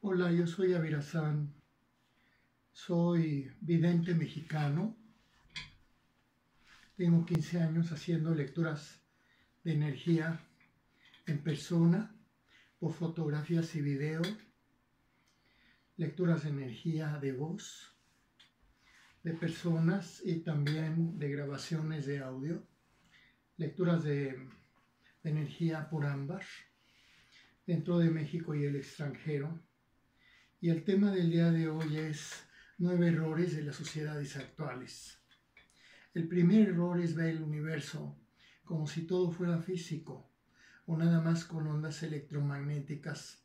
Hola, yo soy Avirazán, soy vidente mexicano, tengo 15 años haciendo lecturas de energía en persona, por fotografías y video, lecturas de energía de voz, de personas y también de grabaciones de audio, lecturas de energía por ambas, dentro de México y el extranjero. Y el tema del día de hoy es 9 errores de las sociedades actuales. El primer error es ver el universo como si todo fuera físico o nada más con ondas electromagnéticas,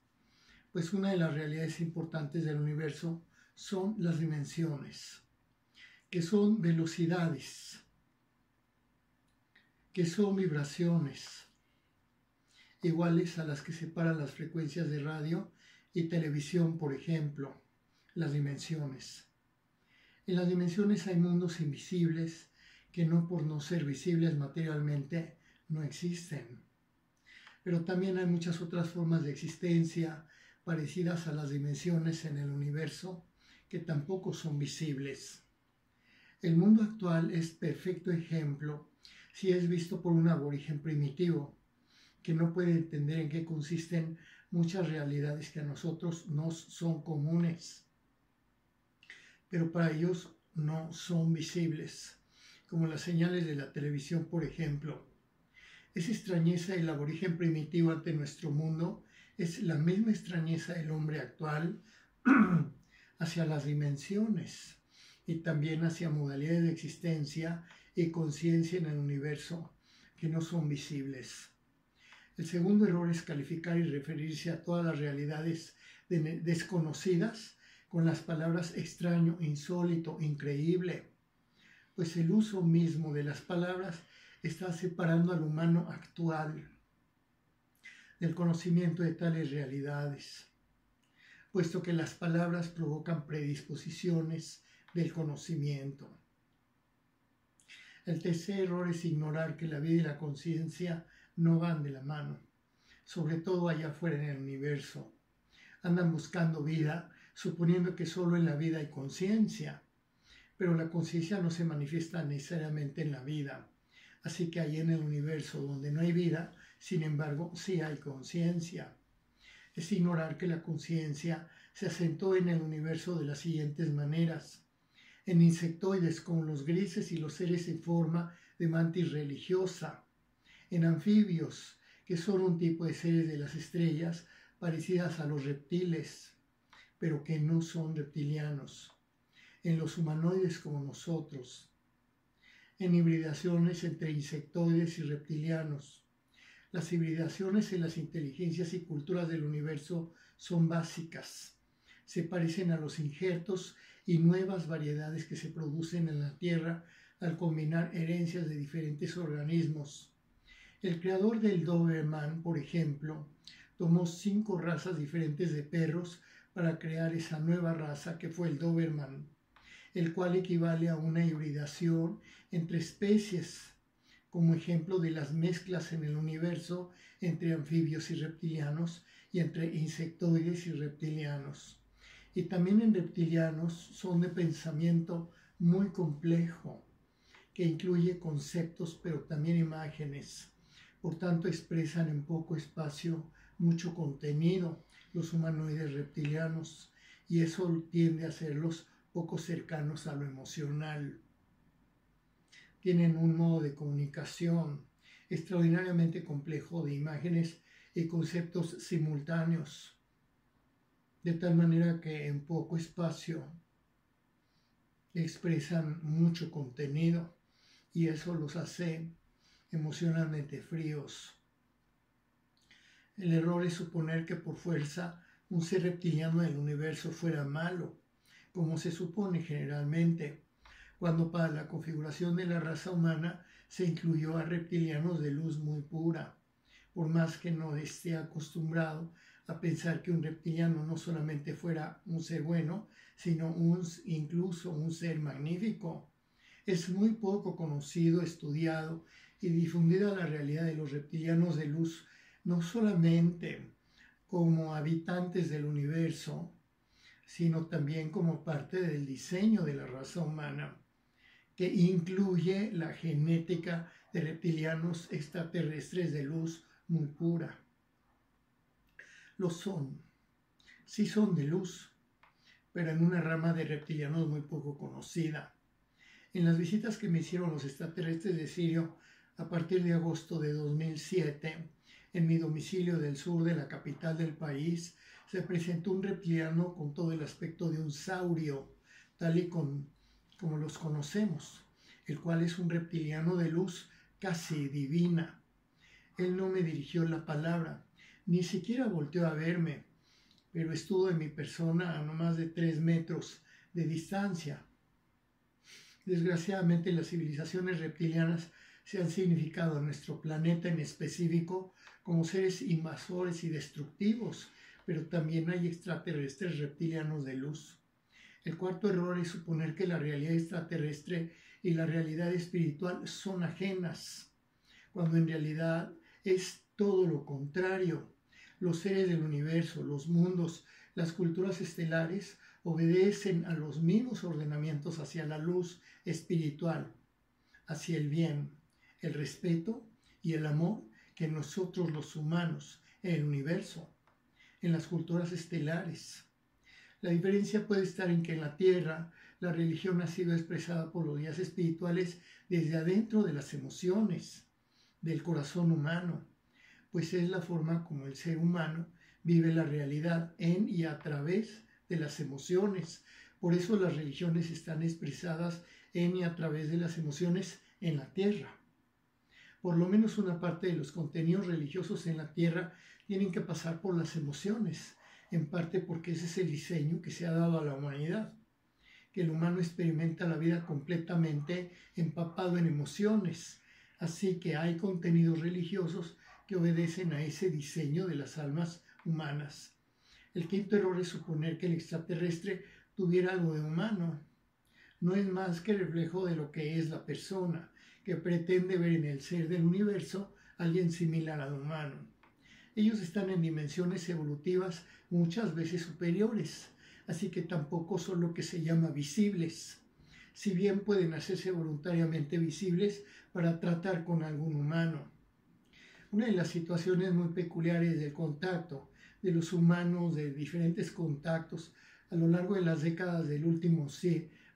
pues una de las realidades importantes del universo son las dimensiones, que son velocidades, que son vibraciones, iguales a las que separan las frecuencias de radio y televisión, por ejemplo, las dimensiones. En las dimensiones hay mundos invisibles que no por no ser visibles materialmente no existen. Pero también hay muchas otras formas de existencia parecidas a las dimensiones en el universo que tampoco son visibles. El mundo actual es perfecto ejemplo si es visto por un aborigen primitivo que no puede entender en qué consisten muchas realidades que a nosotros nos son comunes, pero para ellos no son visibles, como las señales de la televisión, por ejemplo. Esa extrañeza del aborigen primitivo ante nuestro mundo es la misma extrañeza del hombre actual hacia las dimensiones y también hacia modalidades de existencia y conciencia en el universo que no son visibles. El segundo error es calificar y referirse a todas las realidades desconocidas con las palabras extraño, insólito, increíble, pues el uso mismo de las palabras está separando al humano actual del conocimiento de tales realidades, puesto que las palabras provocan predisposiciones del conocimiento. El tercer error es ignorar que la vida y la conciencia no van de la mano, sobre todo allá afuera en el universo. Andan buscando vida, suponiendo que solo en la vida hay conciencia, pero la conciencia no se manifiesta necesariamente en la vida. Así que ahí en el universo donde no hay vida, sin embargo, sí hay conciencia. Es ignorar que la conciencia se asentó en el universo de las siguientes maneras: en insectoides como los grises y los seres en forma de mantis religiosa, en anfibios, que son un tipo de seres de las estrellas parecidas a los reptiles, pero que no son reptilianos, en los humanoides como nosotros, en hibridaciones entre insectoides y reptilianos. Las hibridaciones en las inteligencias y culturas del universo son básicas. Se parecen a los injertos y nuevas variedades que se producen en la Tierra al combinar herencias de diferentes organismos. El creador del Doberman, por ejemplo, tomó 5 razas diferentes de perros para crear esa nueva raza que fue el Doberman, el cual equivale a una hibridación entre especies, como ejemplo de las mezclas en el universo entre anfibios y reptilianos y entre insectoides y reptilianos. Y también en reptilianos son de pensamiento muy complejo, que incluye conceptos pero también imágenes. Por tanto, expresan en poco espacio mucho contenido los humanoides reptilianos, y eso tiende a hacerlos poco cercanos a lo emocional. Tienen un modo de comunicación extraordinariamente complejo de imágenes y conceptos simultáneos, de tal manera que en poco espacio expresan mucho contenido, y eso los hace emocionalmente fríos. El error es suponer que por fuerza un ser reptiliano del universo fuera malo, como se supone generalmente, cuando para la configuración de la raza humana se incluyó a reptilianos de luz muy pura, por más que no esté acostumbrado a pensar que un reptiliano no solamente fuera un ser bueno, sino incluso un ser magnífico. Es muy poco conocido, estudiado y difundida la realidad de los reptilianos de luz, no solamente como habitantes del universo, sino también como parte del diseño de la raza humana, que incluye la genética de reptilianos extraterrestres de luz muy pura. Lo son, sí son de luz, pero en una rama de reptilianos muy poco conocida. En las visitas que me hicieron los extraterrestres de Sirio a partir de agosto de 2007, en mi domicilio del sur de la capital del país, se presentó un reptiliano con todo el aspecto de un saurio, tal y como los conocemos, el cual es un reptiliano de luz casi divina. Él no me dirigió la palabra, ni siquiera volteó a verme, pero estuvo en mi persona a no más de 3 metros de distancia. Desgraciadamente, las civilizaciones reptilianas se han significado a nuestro planeta en específico como seres invasores y destructivos, pero también hay extraterrestres reptilianos de luz. El cuarto error es suponer que la realidad extraterrestre y la realidad espiritual son ajenas, cuando en realidad es todo lo contrario. Los seres del universo, los mundos, las culturas estelares obedecen a los mismos ordenamientos hacia la luz espiritual, hacia el bien, el respeto y el amor que nosotros los humanos, en el universo, en las culturas estelares. La diferencia puede estar en que en la Tierra la religión ha sido expresada por los guías espirituales desde adentro de las emociones, del corazón humano, pues es la forma como el ser humano vive la realidad en y a través de las emociones. Por eso las religiones están expresadas en y a través de las emociones en la Tierra. Por lo menos una parte de los contenidos religiosos en la Tierra tienen que pasar por las emociones, en parte porque ese es el diseño que se ha dado a la humanidad, que el humano experimenta la vida completamente empapado en emociones, así que hay contenidos religiosos que obedecen a ese diseño de las almas humanas. El quinto error es suponer que el extraterrestre tuviera algo de humano. No es más que reflejo de lo que es la persona, que pretende ver en el ser del universo alguien similar al humano. Ellos están en dimensiones evolutivas muchas veces superiores, así que tampoco son lo que se llama visibles, si bien pueden hacerse voluntariamente visibles para tratar con algún humano. Una de las situaciones muy peculiares del contacto de los humanos, de diferentes contactos a lo largo de las décadas del último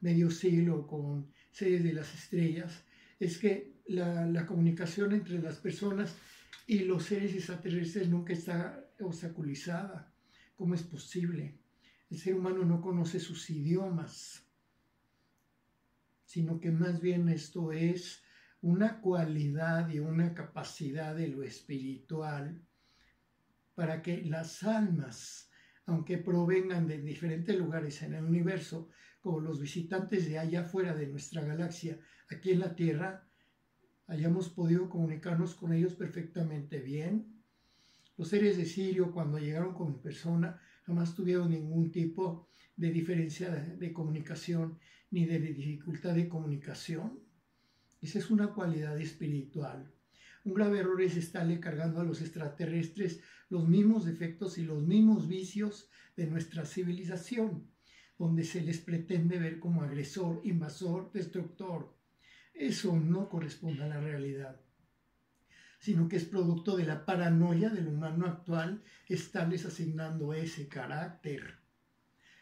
medio siglo con seres de las estrellas, es que la comunicación entre las personas y los seres extraterrestres nunca está obstaculizada. ¿Cómo es posible? El ser humano no conoce sus idiomas, sino que más bien esto es una cualidad y una capacidad de lo espiritual para que las almas, aunque provengan de diferentes lugares en el universo, como los visitantes de allá afuera de nuestra galaxia, aquí en la Tierra, hayamos podido comunicarnos con ellos perfectamente bien. Los seres de Sirio, cuando llegaron como persona, jamás tuvieron ningún tipo de diferencia de comunicación ni de dificultad de comunicación. Esa es una cualidad espiritual. Un grave error es estarle cargando a los extraterrestres los mismos defectos y los mismos vicios de nuestra civilización, donde se les pretende ver como agresor, invasor, destructor. Eso no corresponde a la realidad, sino que es producto de la paranoia del humano actual estarles asignando ese carácter.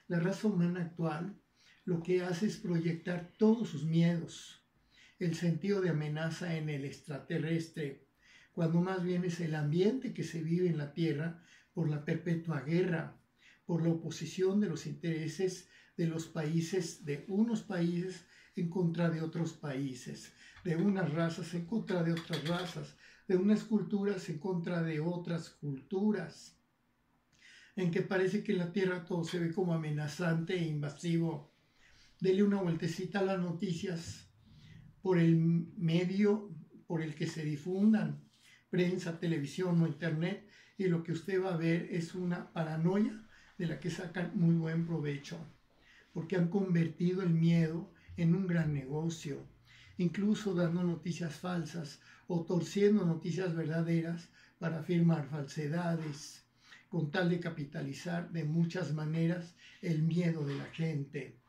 La raza humana actual lo que hace es proyectar todos sus miedos, el sentido de amenaza en el extraterrestre, cuando más bien es el ambiente que se vive en la Tierra por la perpetua guerra, por la oposición de los intereses de los países, de unos países en contra de otros países, de unas razas en contra de otras razas, de unas culturas en contra de otras culturas, en que parece que en la Tierra todo se ve como amenazante e invasivo. Dele una vueltecita a las noticias por el medio por el que se difundan, prensa, televisión o internet, y lo que usted va a ver es una paranoia de la que sacan muy buen provecho, porque han convertido el miedo en un gran negocio, incluso dando noticias falsas o torciendo noticias verdaderas para afirmar falsedades, con tal de capitalizar de muchas maneras el miedo de la gente.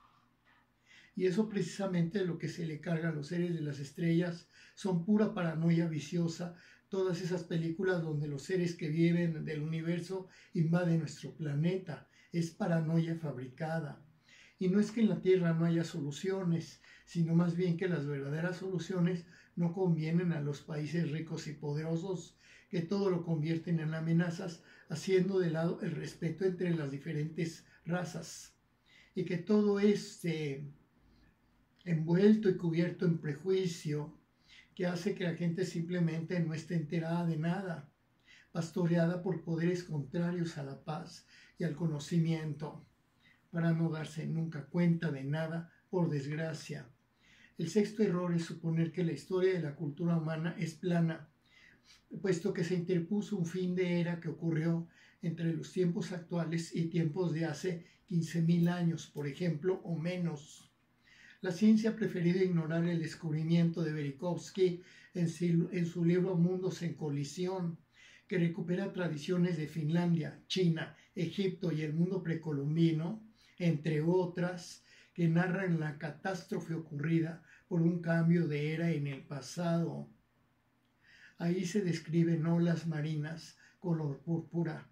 Y eso precisamente es lo que se le carga a los seres de las estrellas, son pura paranoia viciosa, todas esas películas donde los seres que viven del universo invaden nuestro planeta, es paranoia fabricada. Y no es que en la Tierra no haya soluciones, sino más bien que las verdaderas soluciones no convienen a los países ricos y poderosos, que todo lo convierten en amenazas, haciendo de lado el respeto entre las diferentes razas. Y que todo es envuelto y cubierto en prejuicio, que hace que la gente simplemente no esté enterada de nada, pastoreada por poderes contrarios a la paz y al conocimiento, para no darse nunca cuenta de nada, por desgracia. El sexto error es suponer que la historia de la cultura humana es plana, puesto que se interpuso un fin de era que ocurrió entre los tiempos actuales y tiempos de hace 15.000 años, por ejemplo, o menos. La ciencia ha preferido ignorar el descubrimiento de Velikovsky en su libro Mundos en colisión, que recupera tradiciones de Finlandia, China, Egipto y el mundo precolombino, entre otras, que narran la catástrofe ocurrida por un cambio de era en el pasado. Ahí se describen olas marinas color púrpura,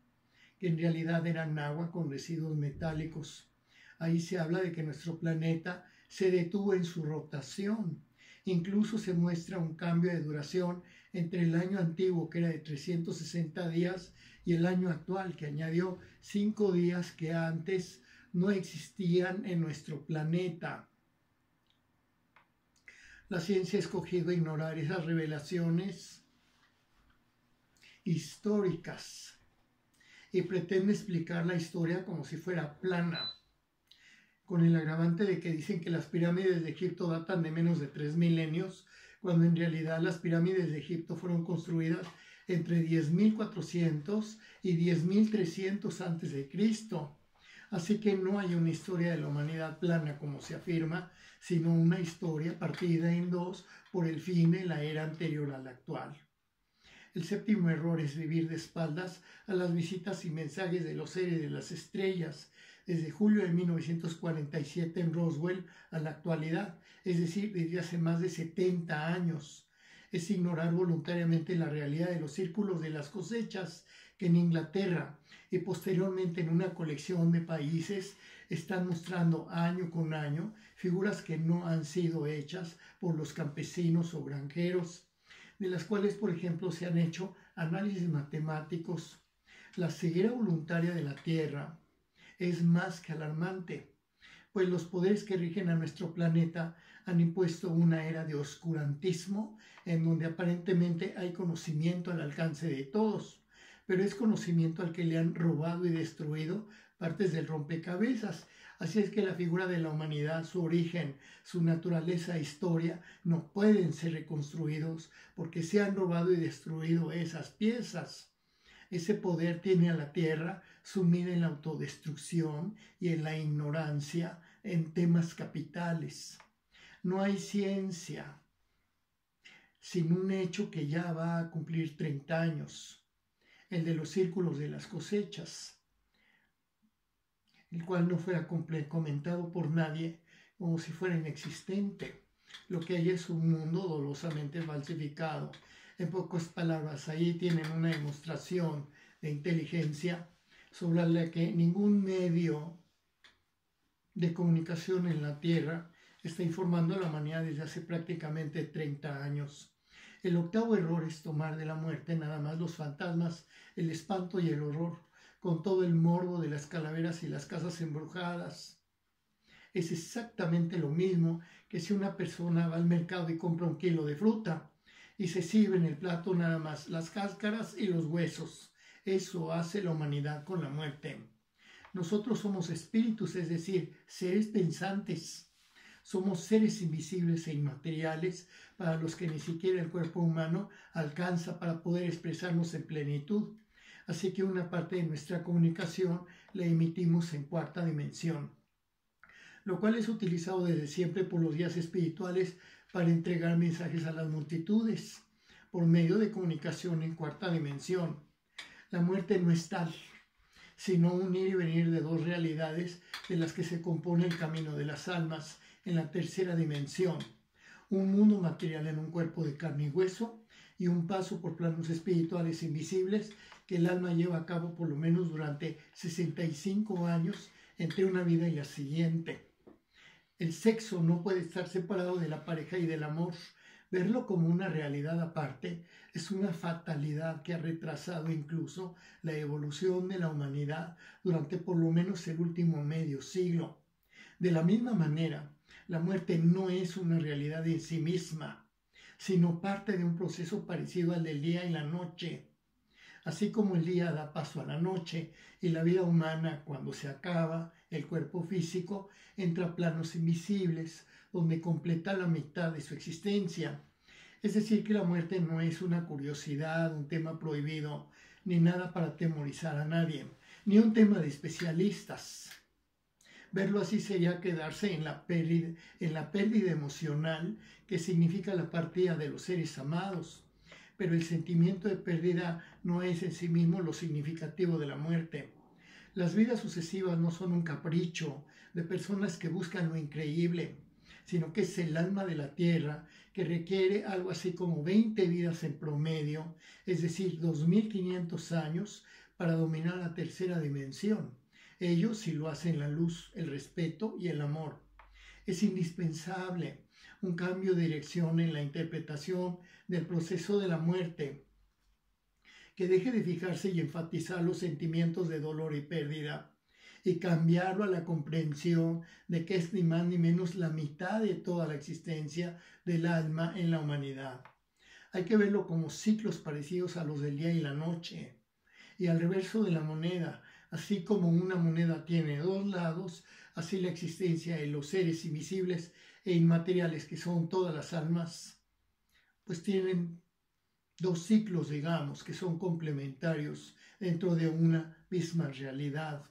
que en realidad eran agua con residuos metálicos. Ahí se habla de que nuestro planeta se detuvo en su rotación. Incluso se muestra un cambio de duración entre el año antiguo, que era de 360 días, y el año actual, que añadió 5 días que antes no existían en nuestro planeta. La ciencia ha escogido ignorar esas revelaciones históricas y pretende explicar la historia como si fuera plana, con el agravante de que dicen que las pirámides de Egipto datan de menos de 3 milenios, cuando en realidad las pirámides de Egipto fueron construidas entre 10.400 y 10.300 a.C. Así que no hay una historia de la humanidad plana como se afirma, sino una historia partida en dos por el fin de la era anterior a la actual. El séptimo error es vivir de espaldas a las visitas y mensajes de los seres de las estrellas, desde julio de 1947 en Roswell a la actualidad, es decir, desde hace más de 70 años. Es ignorar voluntariamente la realidad de los círculos de las cosechas, que en Inglaterra y posteriormente en una colección de países están mostrando año con año figuras que no han sido hechas por los campesinos o granjeros, de las cuales, por ejemplo, se han hecho análisis matemáticos. La ceguera voluntaria de la Tierra es más que alarmante, pues los poderes que rigen a nuestro planeta han impuesto una era de oscurantismo en donde aparentemente hay conocimiento al alcance de todos, pero es conocimiento al que le han robado y destruido partes del rompecabezas. Así es que la figura de la humanidad, su origen, su naturaleza e historia no pueden ser reconstruidos porque se han robado y destruido esas piezas. Ese poder tiene a la Tierra sumida en la autodestrucción y en la ignorancia en temas capitales. No hay ciencia sin un hecho que ya va a cumplir 30 años, el de los círculos de las cosechas, el cual no fuera comentado por nadie como si fuera inexistente. Lo que hay es un mundo dolosamente falsificado. En pocas palabras, ahí tienen una demostración de inteligencia sobre la que ningún medio de comunicación en la Tierra está informando a la humanidad desde hace prácticamente 30 años. El octavo error es tomar de la muerte nada más los fantasmas, el espanto y el horror, con todo el morbo de las calaveras y las casas embrujadas. Es exactamente lo mismo que si una persona va al mercado y compra un kilo de fruta y se sirve en el plato nada más las cáscaras y los huesos. Eso hace la humanidad con la muerte. Nosotros somos espíritus, es decir, seres pensantes. Somos seres invisibles e inmateriales para los que ni siquiera el cuerpo humano alcanza para poder expresarnos en plenitud. Así que una parte de nuestra comunicación la emitimos en cuarta dimensión, lo cual es utilizado desde siempre por los guías espirituales para entregar mensajes a las multitudes por medio de comunicación en cuarta dimensión. La muerte no es tal, sino un ir y venir de dos realidades de las que se compone el camino de las almas en la tercera dimensión. Un mundo material en un cuerpo de carne y hueso y un paso por planos espirituales invisibles que el alma lleva a cabo por lo menos durante 65 años entre una vida y la siguiente. El sexo no puede estar separado de la pareja y del amor. Verlo como una realidad aparte es una fatalidad que ha retrasado incluso la evolución de la humanidad durante por lo menos el último medio siglo. De la misma manera, la muerte no es una realidad en sí misma, sino parte de un proceso parecido al del día y la noche. Así como el día da paso a la noche y la vida humana, cuando se acaba el cuerpo físico, entra a planos invisibles, donde completa la mitad de su existencia. Es decir, que la muerte no es una curiosidad, un tema prohibido, ni nada para atemorizar a nadie, ni un tema de especialistas. Verlo así sería quedarse en la pérdida emocional que significa la partida de los seres amados. Pero el sentimiento de pérdida no es en sí mismo lo significativo de la muerte. Las vidas sucesivas no son un capricho de personas que buscan lo increíble, sino que es el alma de la tierra que requiere algo así como 20 vidas en promedio, es decir, 2500 años para dominar la tercera dimensión. Ello si lo hacen la luz, el respeto y el amor. Es indispensable un cambio de dirección en la interpretación del proceso de la muerte, que deje de fijarse y enfatizar los sentimientos de dolor y pérdida, y cambiarlo a la comprensión de que es ni más ni menos la mitad de toda la existencia del alma en la humanidad. Hay que verlo como ciclos parecidos a los del día y la noche, y al reverso de la moneda. Así como una moneda tiene dos lados, así la existencia de los seres invisibles e inmateriales que son todas las almas, pues tienen dos ciclos, digamos, que son complementarios dentro de una misma realidad.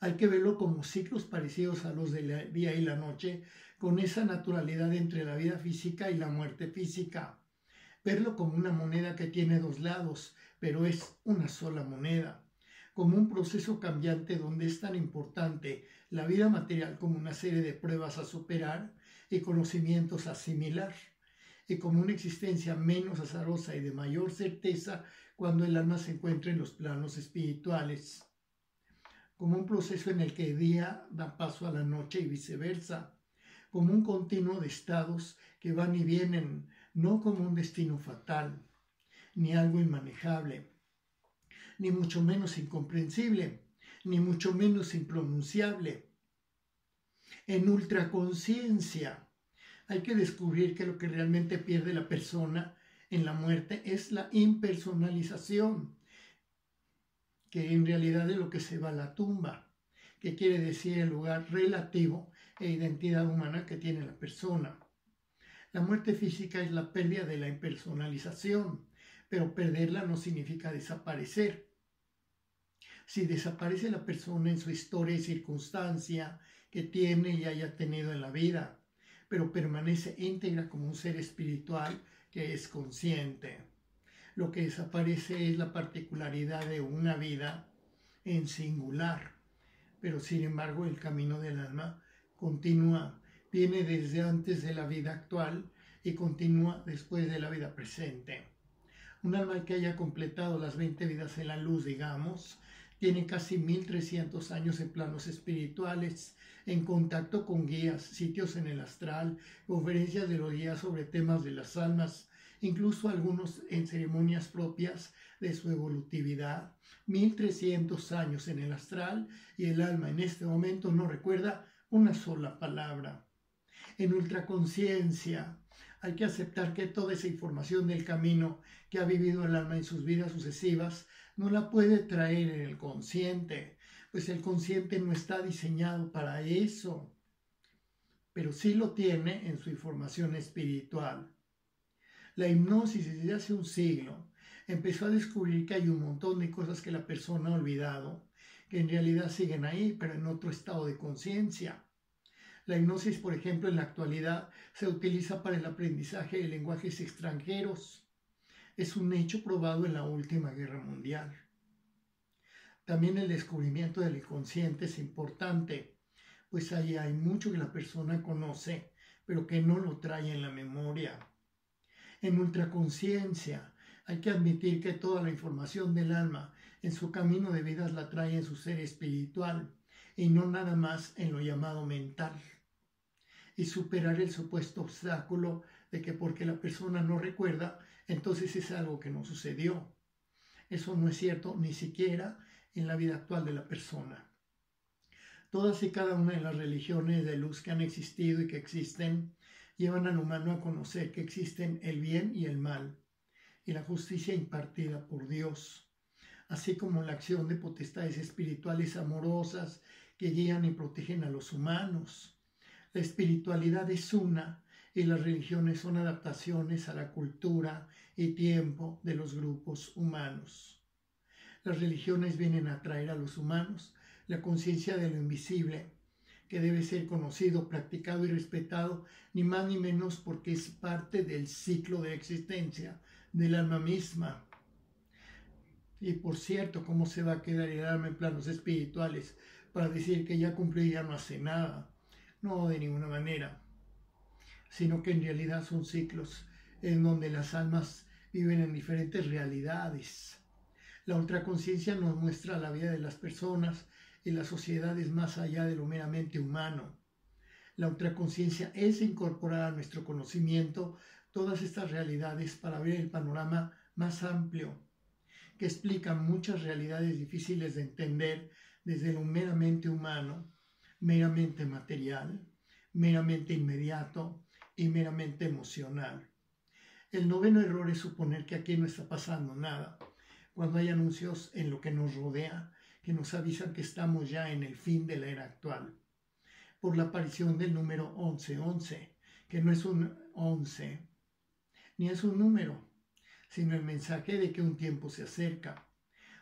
Hay que verlo como ciclos parecidos a los del día y la noche, con esa naturalidad entre la vida física y la muerte física. Verlo como una moneda que tiene dos lados, pero es una sola moneda. Como un proceso cambiante donde es tan importante la vida material como una serie de pruebas a superar y conocimientos a asimilar, y como una existencia menos azarosa y de mayor certeza cuando el alma se encuentra en los planos espirituales, como un proceso en el que el día da paso a la noche y viceversa, como un continuo de estados que van y vienen, no como un destino fatal, ni algo inmanejable, ni mucho menos incomprensible, ni mucho menos impronunciable. En ultraconciencia hay que descubrir que lo que realmente pierde la persona en la muerte es la impersonalización, que en realidad es lo que se va a la tumba, que quiere decir el lugar relativo e identidad humana que tiene la persona. La muerte física es la pérdida de la impersonalización, pero perderla no significa desaparecer. Si desaparece la persona en su historia y circunstancia que tiene y haya tenido en la vida, pero permanece íntegra como un ser espiritual que es consciente. Lo que desaparece es la particularidad de una vida en singular, pero sin embargo el camino del alma continúa, viene desde antes de la vida actual y continúa después de la vida presente. Un alma que haya completado las 20 vidas en la luz, digamos, tiene casi 1300 años en planos espirituales, en contacto con guías, sitios en el astral, conferencias de los guías sobre temas de las almas, incluso algunos en ceremonias propias de su evolutividad. 1300 años en el astral y el alma en este momento no recuerda una sola palabra. En ultraconciencia hay que aceptar que toda esa información del camino que ha vivido el alma en sus vidas sucesivas no la puede traer en el consciente, pues el consciente no está diseñado para eso, pero sí lo tiene en su información espiritual. La hipnosis desde hace un siglo empezó a descubrir que hay un montón de cosas que la persona ha olvidado, que en realidad siguen ahí, pero en otro estado de conciencia. La hipnosis, por ejemplo, en la actualidad se utiliza para el aprendizaje de lenguajes extranjeros. Es un hecho probado en la última guerra mundial. También el descubrimiento del inconsciente es importante, pues ahí hay mucho que la persona conoce, pero que no lo trae en la memoria. En ultraconciencia hay que admitir que toda la información del alma en su camino de vida la trae en su ser espiritual y no nada más en lo llamado mental. Y superar el supuesto obstáculo de que porque la persona no recuerda, entonces es algo que no sucedió. Eso no es cierto ni siquiera en la vida actual de la persona. Todas y cada una de las religiones de luz que han existido y que existen llevan al humano a conocer que existen el bien y el mal, y la justicia impartida por Dios, así como la acción de potestades espirituales amorosas que guían y protegen a los humanos. La espiritualidad es una y las religiones son adaptaciones a la cultura y tiempo de los grupos humanos. Las religiones vienen a traer a los humanos la conciencia de lo invisible, que debe ser conocido, practicado y respetado, ni más ni menos porque es parte del ciclo de existencia del alma misma. Y por cierto, ¿cómo se va a quedar el alma en planos espirituales para decir que ya cumplió y ya no hace nada? No, de ninguna manera, sino que en realidad son ciclos en donde las almas viven en diferentes realidades. La ultraconciencia nos muestra la vida de las personas y las sociedades más allá de lo meramente humano. La ultraconciencia es incorporar a nuestro conocimiento todas estas realidades para ver el panorama más amplio, que explica muchas realidades difíciles de entender desde lo meramente humano, meramente material, meramente inmediato y meramente emocional. El noveno error es suponer que aquí no está pasando nada, cuando hay anuncios en lo que nos rodea que nos avisan que estamos ya en el fin de la era actual, por la aparición del número 1111, que no es un 11, ni es un número, sino el mensaje de que un tiempo se acerca,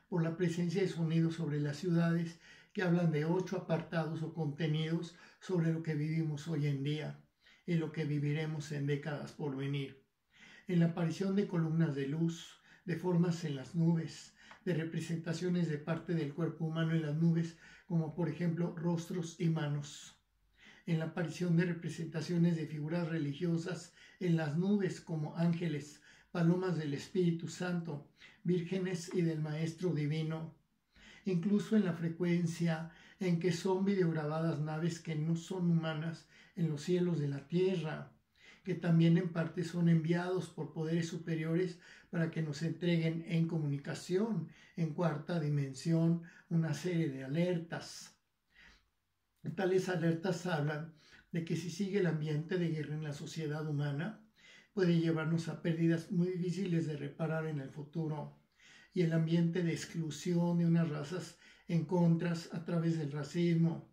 por la presencia de sonidos sobre las ciudades que hablan de 8 apartados o contenidos sobre lo que vivimos hoy en día y lo que viviremos en décadas por venir, en la aparición de columnas de luz, de formas en las nubes, de representaciones de parte del cuerpo humano en las nubes, como por ejemplo rostros y manos, en la aparición de representaciones de figuras religiosas en las nubes como ángeles, palomas del Espíritu Santo, vírgenes y del Maestro Divino, incluso en la frecuencia en que son videograbadas naves que no son humanas en los cielos de la tierra, que también en parte son enviados por poderes superiores para que nos entreguen en comunicación, en cuarta dimensión, una serie de alertas. Tales alertas hablan de que si sigue el ambiente de guerra en la sociedad humana, puede llevarnos a pérdidas muy difíciles de reparar en el futuro, y el ambiente de exclusión de unas razas en contras a través del racismo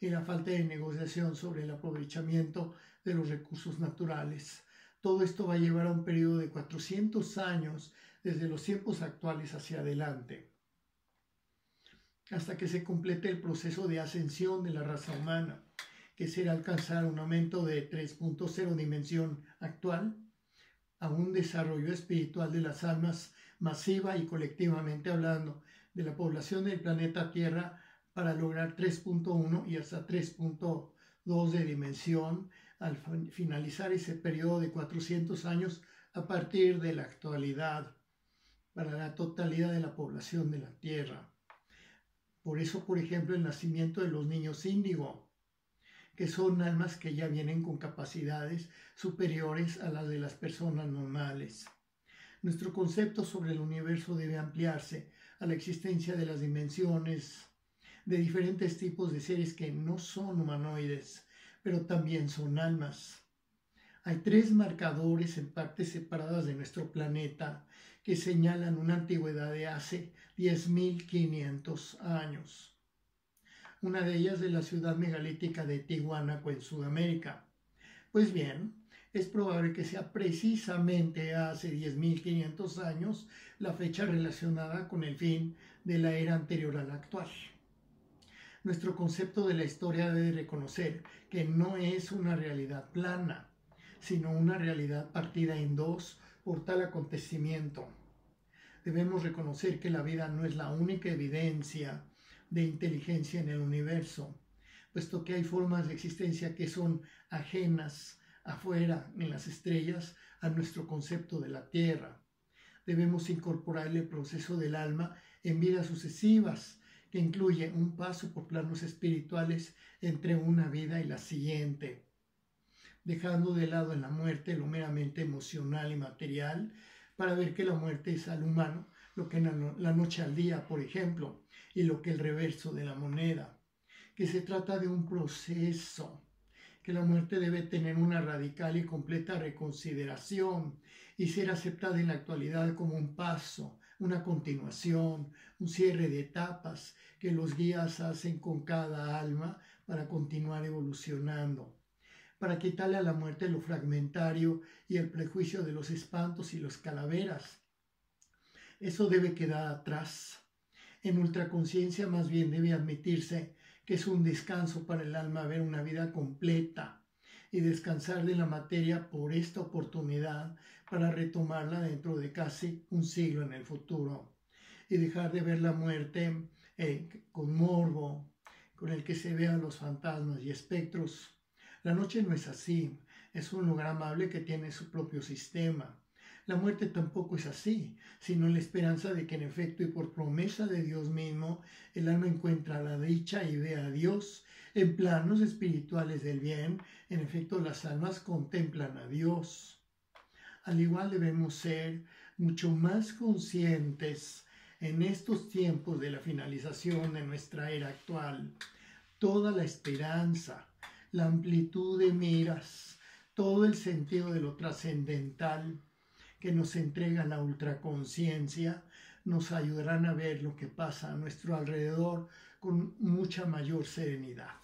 y la falta de negociación sobre el aprovechamiento de los recursos naturales. Todo esto va a llevar a un periodo de 400 años desde los tiempos actuales hacia adelante, hasta que se complete el proceso de ascensión de la raza humana, que será alcanzar un aumento de 3.0 dimensión actual a un desarrollo espiritual de las almas masiva y colectivamente hablando de la población del planeta Tierra para lograr 3.1 y hasta 3.2 de dimensión al finalizar ese periodo de 400 años a partir de la actualidad para la totalidad de la población de la Tierra. Por eso, por ejemplo, el nacimiento de los niños índigo, que son almas que ya vienen con capacidades superiores a las de las personas normales. Nuestro concepto sobre el universo debe ampliarse a la existencia de las dimensiones, de diferentes tipos de seres que no son humanoides, pero también son almas. Hay 3 marcadores en partes separadas de nuestro planeta que señalan una antigüedad de hace 10.500 años. Una de ellas de la ciudad megalítica de Tiwanaku en Sudamérica. Pues bien, es probable que sea precisamente hace 10.500 años la fecha relacionada con el fin de la era anterior a la actual. Nuestro concepto de la historia debe reconocer que no es una realidad plana, sino una realidad partida en 2 por tal acontecimiento. Debemos reconocer que la vida no es la única evidencia de inteligencia en el universo, puesto que hay formas de existencia que son ajenas afuera en las estrellas a nuestro concepto de la Tierra. Debemos incorporar el proceso del alma en vidas sucesivas, que incluye un paso por planos espirituales entre una vida y la siguiente, dejando de lado en la muerte lo meramente emocional y material, para ver que la muerte es al humano lo que la noche al día, por ejemplo, y lo que el reverso de la moneda, que se trata de un proceso, que la muerte debe tener una radical y completa reconsideración y ser aceptada en la actualidad como un paso, una continuación, un cierre de etapas que los guías hacen con cada alma para continuar evolucionando, para quitarle a la muerte lo fragmentario y el prejuicio de los espantos y los calaveras. Eso debe quedar atrás. En ultraconciencia más bien debe admitirse que es un descanso para el alma ver una vida completa y descansar de la materia por esta oportunidad para retomarla dentro de casi un siglo en el futuro y dejar de ver la muerte con morbo, con el que se vean los fantasmas y espectros. La noche no es así, es un lugar amable que tiene su propio sistema. La muerte tampoco es así, sino la esperanza de que en efecto y por promesa de Dios mismo, el alma encuentra la dicha y ve a Dios. En planos espirituales del bien, en efecto las almas contemplan a Dios. Al igual debemos ser mucho más conscientes en estos tiempos de la finalización de nuestra era actual. Toda la esperanza, la amplitud de miras, todo el sentido de lo trascendental que nos entrega la ultraconciencia, nos ayudarán a ver lo que pasa a nuestro alrededor con mucha mayor serenidad.